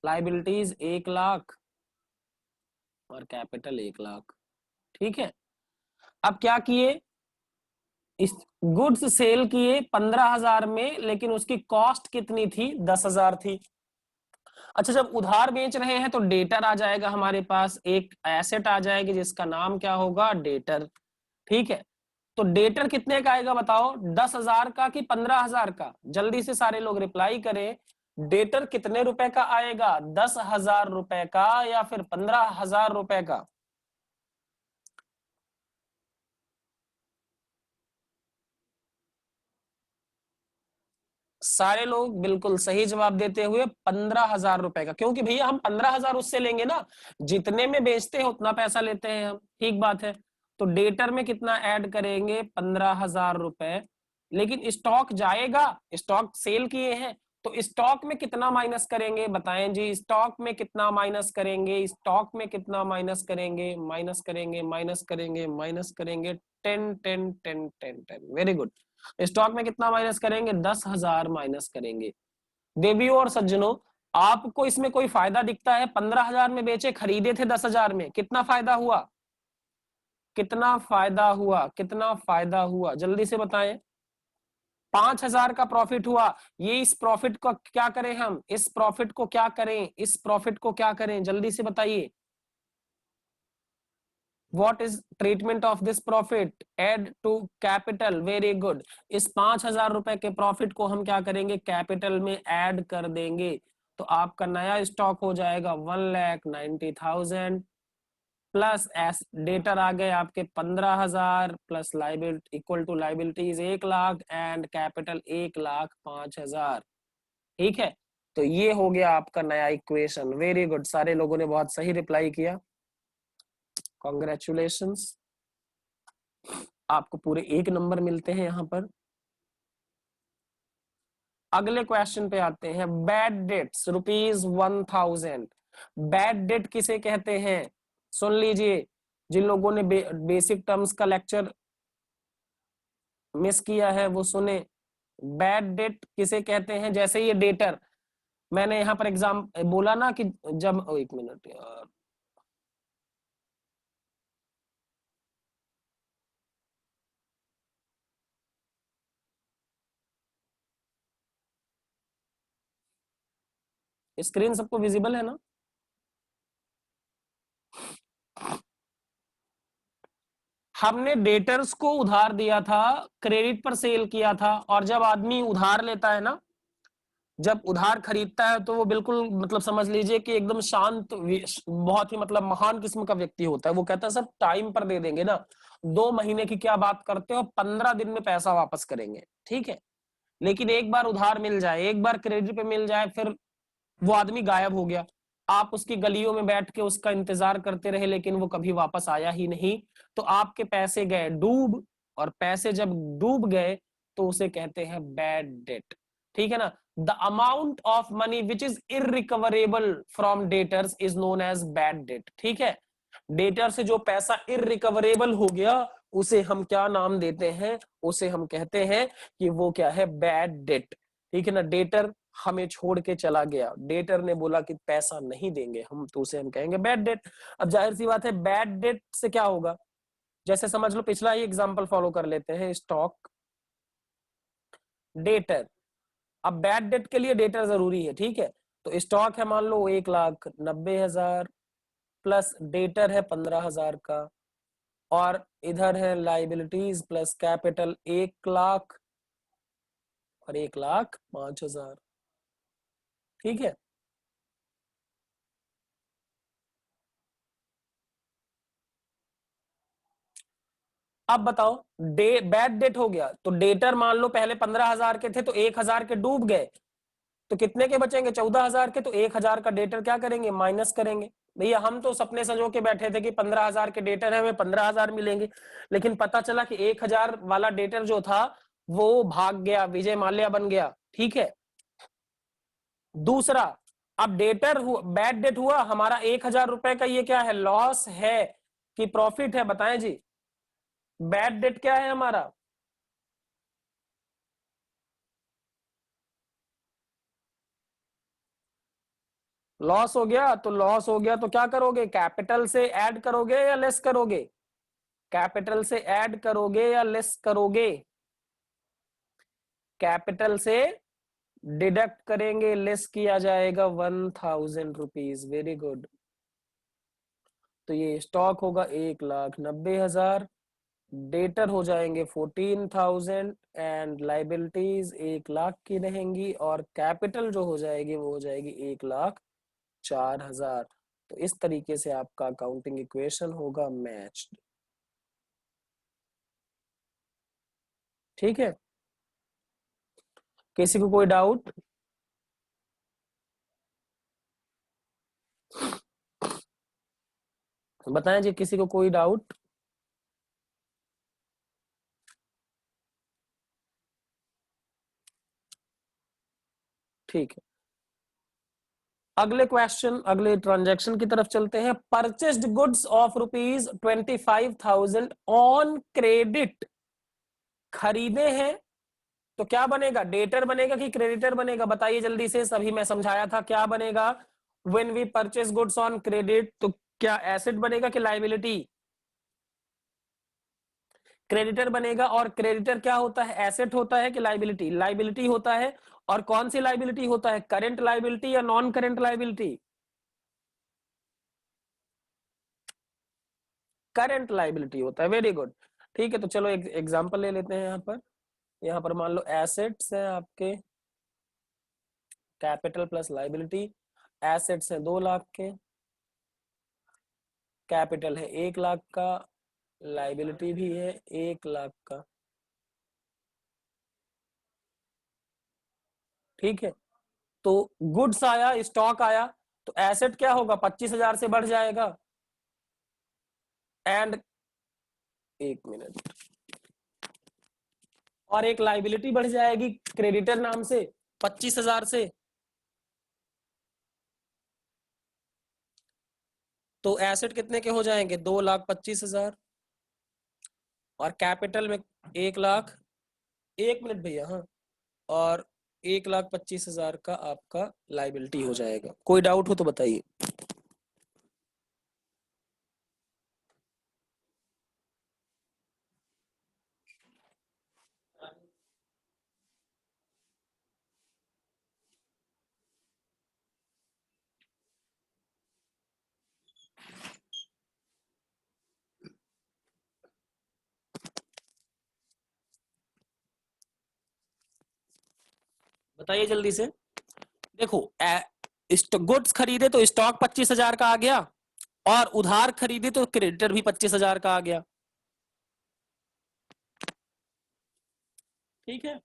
लाइबिलिटीज 1 लाख और कैपिटल 1 लाख। ठीक है, अब क्या किए, इस गुड्स सेल किए 15,000 में, लेकिन उसकी कॉस्ट कितनी थी? 10,000 थी। अच्छा, जब उधार बेच रहे हैं तो डेटर आ जाएगा हमारे पास, एक एसेट आ जाएगी जिसका नाम क्या होगा? डेटर। ठीक है, तो डेटर कितने का आएगा बताओ? 10,000 का कि 15,000 का? जल्दी से सारे लोग रिप्लाई करें। डेटर कितने रुपए का आएगा? 10,000 रुपए का या फिर 15,000 रुपए का? सारे लोग बिल्कुल सही जवाब देते हुए 15,000 रुपए का, क्योंकि भैया हम 15,000 उससे लेंगे ना, जितने में बेचते हैं उतना पैसा लेते हैं हम। ठीक बात है। तो डेटर में कितना ऐड करेंगे? 15,000 रुपए। लेकिन स्टॉक जाएगा, स्टॉक सेल किए हैं, तो स्टॉक में कितना माइनस करेंगे? बताएं जी, स्टॉक में कितना माइनस करेंगे? स्टॉक में कितना माइनस करेंगे? माइनस करेंगे, माइनस करेंगे, माइनस करेंगे। 10 10 10 10 10। Very good. स्टॉक में कितना माइनस करेंगे? 10,000 माइनस करेंगे। देवियों और सज्जनों, आपको इसमें कोई फायदा दिखता है? 15,000 में बेचे, खरीदे थे 10,000 में, कितना फायदा हुआ? कितना फायदा हुआ? कितना फायदा हुआ? जल्दी से बताएं। 5,000 का प्रॉफिट हुआ। ये इस प्रॉफिट को क्या करें हम? इस प्रॉफिट को क्या करें? इस प्रॉफिट को क्या करें? जल्दी से बताइए। What is treatment of this profit? Add to capital. Very good. इस 5,000 रुपए के प्रॉफिट को हम क्या करेंगे? कैपिटल में ऐड कर देंगे, तो आपका नया स्टॉक हो जाएगा 1,90,000 प्लस एस डेटर आ गए आपके 15,000 plus liability equal to liabilities 1,00,000 and capital 1,05,000। ठीक है, तो ये हो गया आपका नया इक्वेशन। वेरी गुड, सारे लोगों ने बहुत सही रिप्लाई किया। कॉन्ग्रेचुलेशंस, आपको पूरे 1 नंबर मिलते हैं यहां पर। अगले क्वेश्चन पे आते हैं। Bad debts ₹1,000। बैड डेट किसे कहते हैं? सुन लीजिए, जिन लोगों ने बेसिक टर्म्स का लेक्चर मिस किया है वो सुने। बैड डेट किसे कहते हैं? जैसे ये डेटर, मैंने यहां पर एग्जाम बोला ना कि जब 1 मिनट यार, स्क्रीन सबको विजिबल है ना? हमने डेटर्स को उधार दिया था, क्रेडिट पर सेल किया था, और जब आदमी उधार लेता है ना, जब उधार खरीदता है, तो वो बिल्कुल मतलब समझ लीजिए कि एकदम शांत, बहुत ही मतलब महान किस्म का व्यक्ति होता है। वो कहता है सब टाइम पर दे देंगे ना, 2 महीने की क्या बात करते हो, 15 दिन में पैसा वापस करेंगे। ठीक है, लेकिन एक बार उधार मिल जाए, एक बार क्रेडिट पे मिल जाए, फिर वो आदमी गायब हो गया। आप उसकी गलियों में बैठ के उसका इंतजार करते रहे, लेकिन वो कभी वापस आया ही नहीं, तो आपके पैसे गए डूब। और पैसे जब डूब गए तो उसे कहते हैं बैड डेट। ठीक है ना? The amount of money which is irrecoverable from debtors is known as bad debt. ठीक है, डेटर से जो पैसा इरिकवरेबल हो गया, उसे हम क्या नाम देते हैं? उसे हम कहते हैं कि वो क्या है? Bad debt. ठीक है ना? डेटर हमें छोड़ के चला गया, डेटर ने बोला कि पैसा नहीं देंगे हम, तो उसे हम कहेंगे बैड डेट। अब जाहिर सी बात है, बैड डेट से क्या होगा? जैसे समझ लो, पिछला ही एग्जांपल फॉलो कर लेते हैं। Stock, debtor. अब बैड डेट के लिए डेटर जरूरी है। ठीक है, तो स्टॉक है मान लो 1,90,000 प्लस डेटर है 15,000 का, और इधर है लाइबिलिटीज प्लस कैपिटल 1,00,000 और 1,05,000। ठीक है, अब बताओ, बैड डेट हो गया, तो डेटर मान लो पहले 15,000 के थे, तो 1,000 के डूब गए, तो कितने के बचेंगे? 14,000 के। तो 1,000 का डेटर क्या करेंगे? माइनस करेंगे। भैया हम तो सपने संजो के बैठे थे कि 15,000 के डेटर है, हमें 15,000 मिलेंगे, लेकिन पता चला कि 1,000 वाला डेटर जो था वो भाग गया, विजय माल्या बन गया। ठीक है, दूसरा, अब डेटर हुआ, बैड डेट हुआ हमारा 1,000 रुपए का, ये क्या है? लॉस है कि प्रॉफिट है? बताएं जी, बैड डेट क्या है हमारा? लॉस हो गया, तो लॉस हो गया तो क्या करोगे? कैपिटल से ऐड करोगे या लेस करोगे? कैपिटल से ऐड करोगे या लेस करोगे? कैपिटल से डिडक्ट करेंगे, लेस किया जाएगा 1000 रुपीज। Very good. तो ये स्टॉक होगा 1,90,000, डेटर हो जाएंगे 14,000 एंड लाइबिलिटीज 1,00,000 की रहेंगी, और कैपिटल जो हो जाएगी वो हो जाएगी 1,04,000। तो इस तरीके से आपका अकाउंटिंग इक्वेशन होगा मैच्ड। ठीक है, किसी को कोई डाउट? बताएं जी, किसी को कोई डाउट? ठीक है, अगले क्वेश्चन, अगले ट्रांजैक्शन की तरफ चलते हैं। Purchased goods of ₹25,000 on credit, खरीदे हैं तो क्या बनेगा? डेटर बनेगा कि क्रेडिटर बनेगा? बताइए जल्दी से, सभी मैं समझाया था क्या बनेगा। When we purchase goods on credit, तो क्या एसेट बनेगा कि लाइबिलिटी? क्रेडिटर बनेगा। और क्रेडिटर क्या होता है? एसेट होता है कि लाइबिलिटी? लाइबिलिटी होता है। और कौन सी लाइबिलिटी होता है? करंट लाइबिलिटी या non current liability? Current liability होता है। Very good. ठीक है, तो चलो एक एग्जांपल ले लेते हैं। यहाँ पर मान लो एसेट्स हैं आपके, कैपिटल प्लस लाइबिलिटी। एसेट्स हैं 2,00,000 के, कैपिटल है 1,00,000 का, लाइबिलिटी भी है 1,00,000 का। ठीक है, तो गुड्स आया, स्टॉक आया, तो एसेट क्या होगा? 25,000 से बढ़ जाएगा। एंड एक मिनट, और एक लाइबिलिटी बढ़ जाएगी क्रेडिटर नाम से 25,000 से। तो एसेट कितने के हो जाएंगे? 2,25,000। और कैपिटल में 1,00,000, एक मिनट भैया, हाँ, और 1,25,000 का आपका लाइबिलिटी हो जाएगा। कोई डाउट हो तो बताइए। बताइए जल्दी से। देखो, गुड्स खरीदे तो स्टॉक 25,000 का आ गया, और उधार खरीदे तो क्रेडिटर भी 25,000 का आ गया। ठीक है,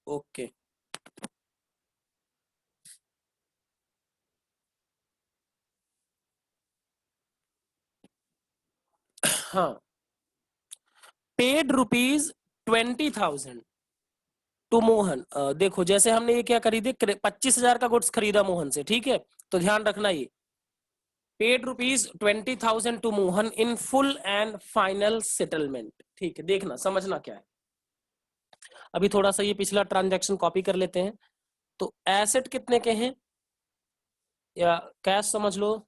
ओके। हाँ, पेड ₹20,000 टू मोहन। देखो, जैसे हमने ये क्या खरीदे, 25,000 का गुड्स खरीदा मोहन से। ठीक है, तो ध्यान रखना, ये paid ₹20,000 to Mohan in full and final settlement. ठीक है, देखना समझना क्या है। अभी थोड़ा सा ये पिछला ट्रांजैक्शन कॉपी कर लेते हैं। तो एसेट कितने के हैं, या कैश समझ लो,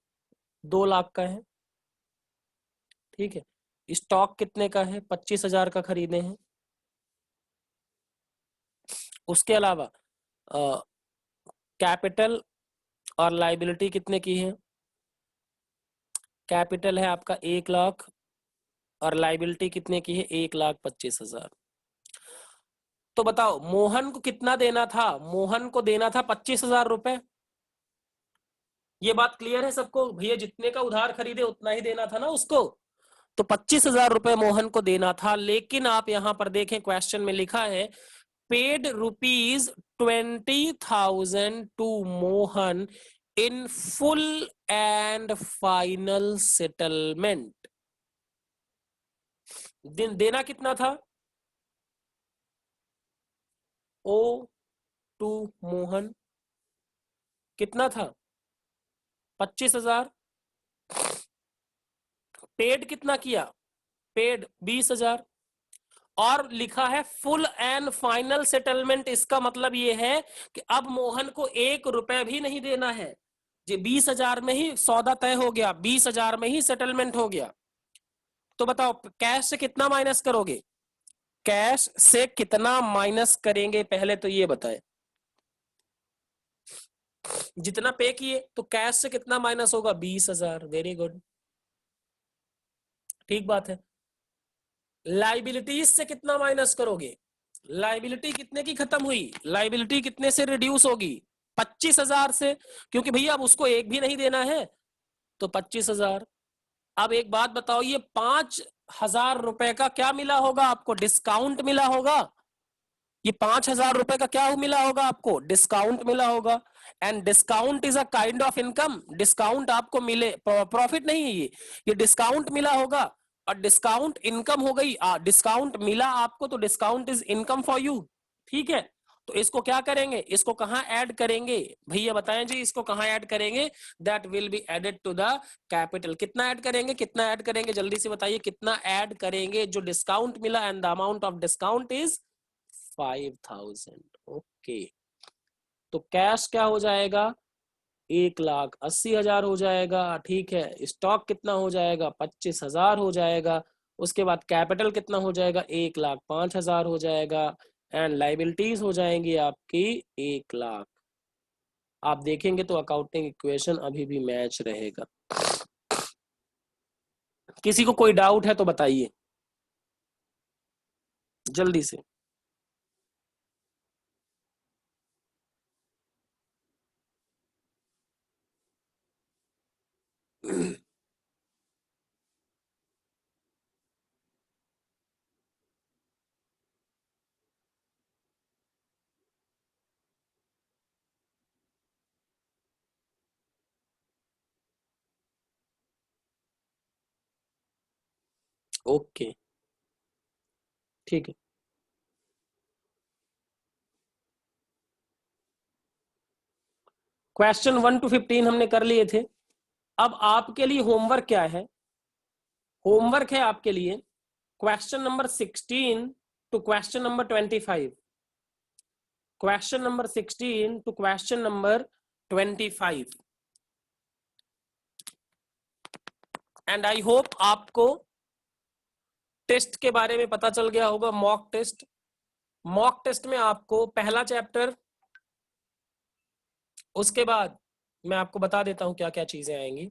2,00,000 का है। ठीक है, स्टॉक कितने का है? 25,000 का खरीदे हैं। उसके अलावा कैपिटल और लाइबिलिटी कितने की है? कैपिटल है आपका 1,00,000, और लाइबिलिटी कितने की है? 1,25,000। तो बताओ, मोहन को कितना देना था? मोहन को देना था 25,000 रुपए। ये बात क्लियर है सबको? भैया जितने का उधार खरीदे उतना ही देना था ना उसको। तो 25,000 रुपए मोहन को देना था, लेकिन आप यहां पर देखें, क्वेश्चन में लिखा है paid ₹20,000 to Mohan in full and final settlement. देना कितना था? ओ टू मोहन कितना था? 25,000। पेड कितना किया, पेड 20,000। और लिखा है फुल एंड फाइनल सेटलमेंट, इसका मतलब ये है कि अब मोहन को 1 रुपए भी नहीं देना है। ये 20,000 में ही सौदा तय हो गया, 20,000 में ही सेटलमेंट हो गया। तो बताओ कैश से कितना माइनस करोगे, कैश से कितना माइनस करेंगे, पहले तो ये बताए। जितना पे किए तो कैश से कितना माइनस होगा, 20,000। वेरी गुड, ठीक बात है। लाइबिलिटीज से कितना माइनस करोगे, लाइबिलिटी कितने की खत्म हुई, लाइबिलिटी कितने से रिड्यूस होगी, 25,000 से, क्योंकि भैया अब उसको एक भी नहीं देना है, तो 25,000। अब एक बात बताओ, ये 5,000 रुपए का क्या मिला होगा आपको, डिस्काउंट मिला होगा। ये 5,000 रुपए का क्या मिला होगा आपको, डिस्काउंट मिला होगा। And discount is a kind of income, discount आपको मिले, प्रॉफिट नहीं है ये डिस्काउंट मिला होगा। और डिस्काउंट इनकम हो गई, डिस्काउंट मिला आपको तो discount is income for you. ठीक है, तो इसको क्या करेंगे, इसको कहां ऐड करेंगे, भैया बताएं जी, इसको कहां ऐड करेंगे, that will be added to the capital. कितना ऐड करेंगे, कितना ऐड करेंगे, जल्दी से बताइए कितना ऐड करेंगे, जो डिस्काउंट मिला and the amount of discount is 5,000। Okay, तो कैश क्या हो जाएगा, 1,80,000 हो जाएगा। ठीक है, स्टॉक कितना हो जाएगा, 25,000 हो जाएगा। उसके बाद कैपिटल कितना हो जाएगा, 1,05,000 हो जाएगा। एंड लाइबिलिटीज हो जाएंगी आपकी 1,00,000। आप देखेंगे तो अकाउंटिंग इक्वेशन अभी भी मैच रहेगा। किसी को कोई डाउट है तो बताइए जल्दी से। ओके, ठीक है। क्वेश्चन 1 to 15 हमने कर लिए थे। अब आपके लिए होमवर्क क्या है, होमवर्क है आपके लिए question number 16 to question number 25। Question number 16 to question number 25। And I hope आपको टेस्ट के बारे में पता चल गया होगा, मॉक टेस्ट। मॉक टेस्ट में आपको पहला चैप्टर, उसके बाद मैं आपको बता देता हूं क्या क्या चीजें आएंगी।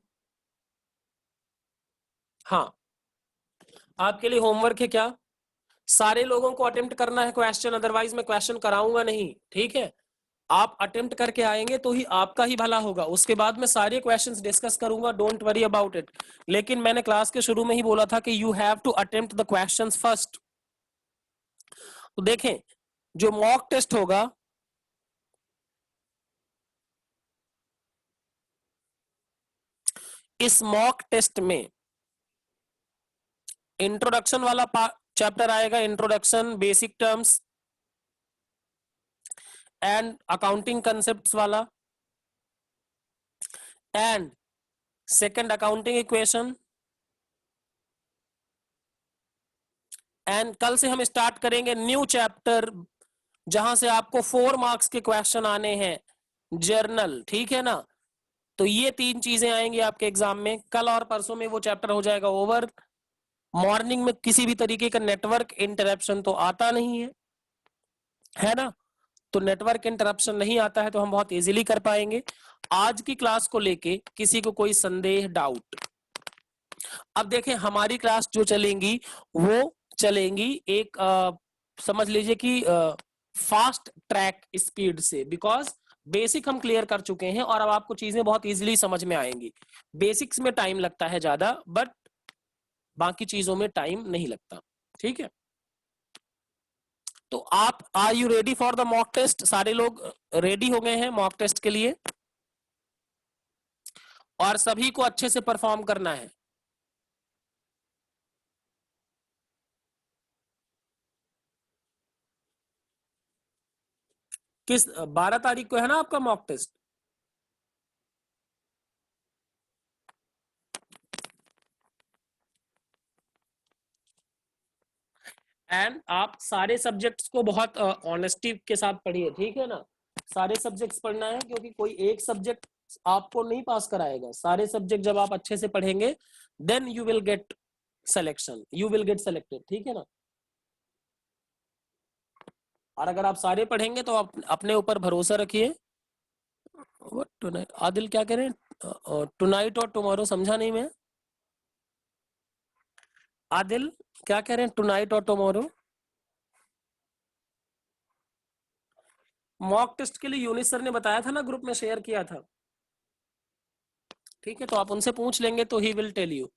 हाँ, आपके लिए होमवर्क है क्या, सारे लोगों को अटेम्प्ट करना है क्वेश्चन, अदरवाइज मैं क्वेश्चन कराऊंगा नहीं। ठीक है, आप अटेम्प्ट करके आएंगे तो ही आपका ही भला होगा। उसके बाद मैं सारे क्वेश्चंस डिस्कस करूंगा, डोंट वरी अबाउट इट। लेकिन मैंने क्लास के शुरू में ही बोला था कि you have to attempt the questions first. तो देखें, जो मॉक टेस्ट होगा, इस मॉक टेस्ट में इंट्रोडक्शन वाला चैप्टर आएगा, introduction, basic terms and accounting concepts वाला, and second accounting equation. And कल से हम स्टार्ट करेंगे न्यू चैप्टर, जहां से आपको 4 मार्क्स के क्वेश्चन आने हैं, जर्नल। ठीक है ना, तो ये 3 चीजें आएंगी आपके एग्जाम में। कल और परसों में वो चैप्टर हो जाएगा ओवर। मॉर्निंग में किसी भी तरीके का नेटवर्क इंटरप्शन तो आता नहीं है ना, तो नेटवर्क इंटरप्शन नहीं आता है तो हम बहुत इजीली कर पाएंगे। आज की क्लास को लेके किसी को कोई संदेह, डाउट? अब देखें, हमारी क्लास जो चलेंगी वो चलेंगी एक समझ लीजिए कि फास्ट ट्रैक स्पीड से, बिकॉज बेसिक हम क्लियर कर चुके हैं और अब आपको चीजें बहुत इजीली समझ में आएंगी। बेसिक्स में टाइम लगता है ज्यादा, बट बाकी चीजों में टाइम नहीं लगता। ठीक है, तो आप, are you ready for the mock test, सारे लोग रेडी हो गए हैं मॉक टेस्ट के लिए, और सभी को अच्छे से परफॉर्म करना है। किस 12 तारीख को है ना आपका मॉक टेस्ट? एंड आप सारे सब्जेक्ट्स को बहुत ऑनेस्टी के साथ पढ़िए, ठीक है ना। सारे सब्जेक्ट्स पढ़ना है, क्योंकि कोई एक सब्जेक्ट आपको नहीं पास कराएगा। सारे सब्जेक्ट जब आप अच्छे से पढ़ेंगे then you will get selection, you will get selected, ठीक है ना। और अगर आप सारे पढ़ेंगे तो आप अपने ऊपर भरोसा रखिए। टुनाइट, आदिल क्या कह रहे हैं? टुनाइट और टुमारो समझा नहीं मैं। आदिल क्या कह रहे हैं? टुनाइट और टुमारो। मॉक टेस्ट के लिए यूनिस सर ने बताया था ना, ग्रुप में शेयर किया था, ठीक है। तो आप उनसे पूछ लेंगे तो he will tell you.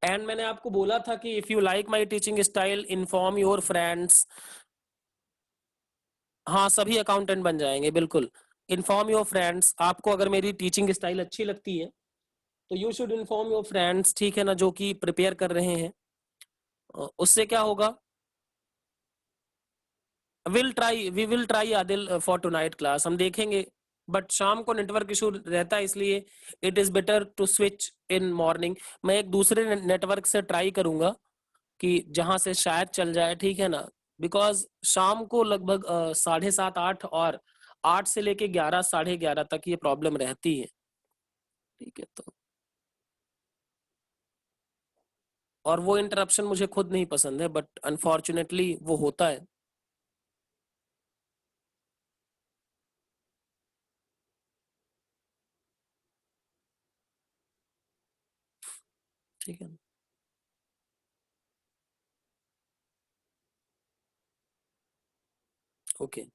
And मैंने आपको बोला था कि if you like my teaching style inform your friends. हाँ, सभी अकाउंटेंट बन जाएंगे, बिल्कुल। इन्फॉर्म योर फ्रेंड्स, आपको अगर मेरी टीचिंग स्टाइल अच्छी लगती है तो you should inform your friends, ठीक है ना, जो कि प्रिपेयर कर रहे हैं। उससे क्या होगा? We will try Adil for tonight class, हम देखेंगे। बट शाम को नेटवर्क इशू रहता है, इसलिए it is better to switch in morning. मैं एक दूसरे नेटवर्क से ट्राई करूंगा कि जहां से शायद चल जाए, ठीक है ना। बिकॉज शाम को लगभग 7:30 8 और 8 से लेके 11 11:30 तक ये प्रॉब्लम रहती है, ठीक है। तो और वो इंटरप्शन मुझे खुद नहीं पसंद है, बट अनफॉर्चुनेटली वो होता है, ठीक है। ओके।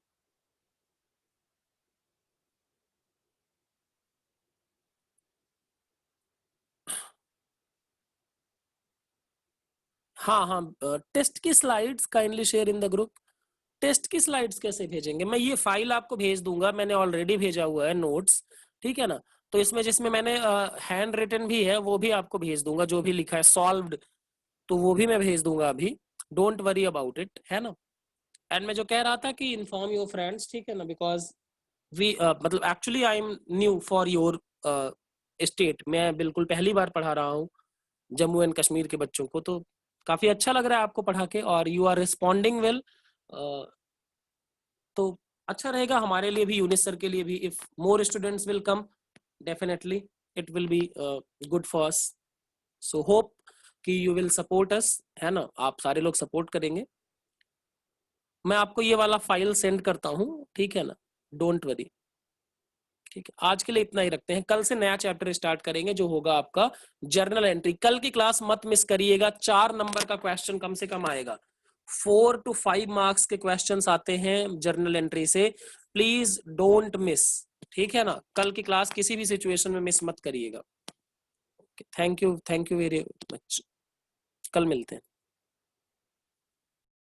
हाँ हाँ, टेस्ट की slides kindly share in the group. Test की स्लाइड्स कैसे भेजेंगे? मैं ये फाइल आपको भेज दूंगा, मैंने ऑलरेडी भेजा हुआ है नोट्स, ठीक है ना। तो इसमें जिसमें मैंने हैंड रिटन भी है वो भी आपको भेज दूंगा, जो भी लिखा है सॉल्व्ड, तो वो भी मैं भेज दूंगा अभी। डोंट वरी अबाउट इट, है ना। एंड मैं जो कह रहा था कि इन्फॉर्म योर फ्रेंड्स, ठीक है ना, बिकॉज वी मतलब actually I am new for your state. मैं बिल्कुल पहली बार पढ़ा रहा हूँ जम्मू एंड कश्मीर के बच्चों को, तो काफी अच्छा लग रहा है आपको पढ़ा के, और यू आर रिस्पॉन्डिंग वेल। तो अच्छा रहेगा हमारे लिए भी, यूनिस सर के लिए भी। If more students will come, definitely it will be good for us. So hope कि यू विल सपोर्ट अस, है ना, आप सारे लोग सपोर्ट करेंगे। मैं आपको ये वाला फाइल सेंड करता हूँ, ठीक है ना, डोंट वरी। ठीक है, आज के लिए इतना ही रखते हैं। कल से नया चैप्टर स्टार्ट करेंगे जो होगा आपका जर्नल एंट्री। कल की क्लास मत मिस करिएगा, 4 नंबर का क्वेश्चन कम से कम आएगा। 4 to 5 मार्क्स के क्वेश्चंस आते हैं जर्नल एंट्री से, प्लीज डोंट मिस, ठीक है ना। कल की क्लास किसी भी सिचुएशन में मिस मत करिएगा। Thank you very much. कल मिलते हैं।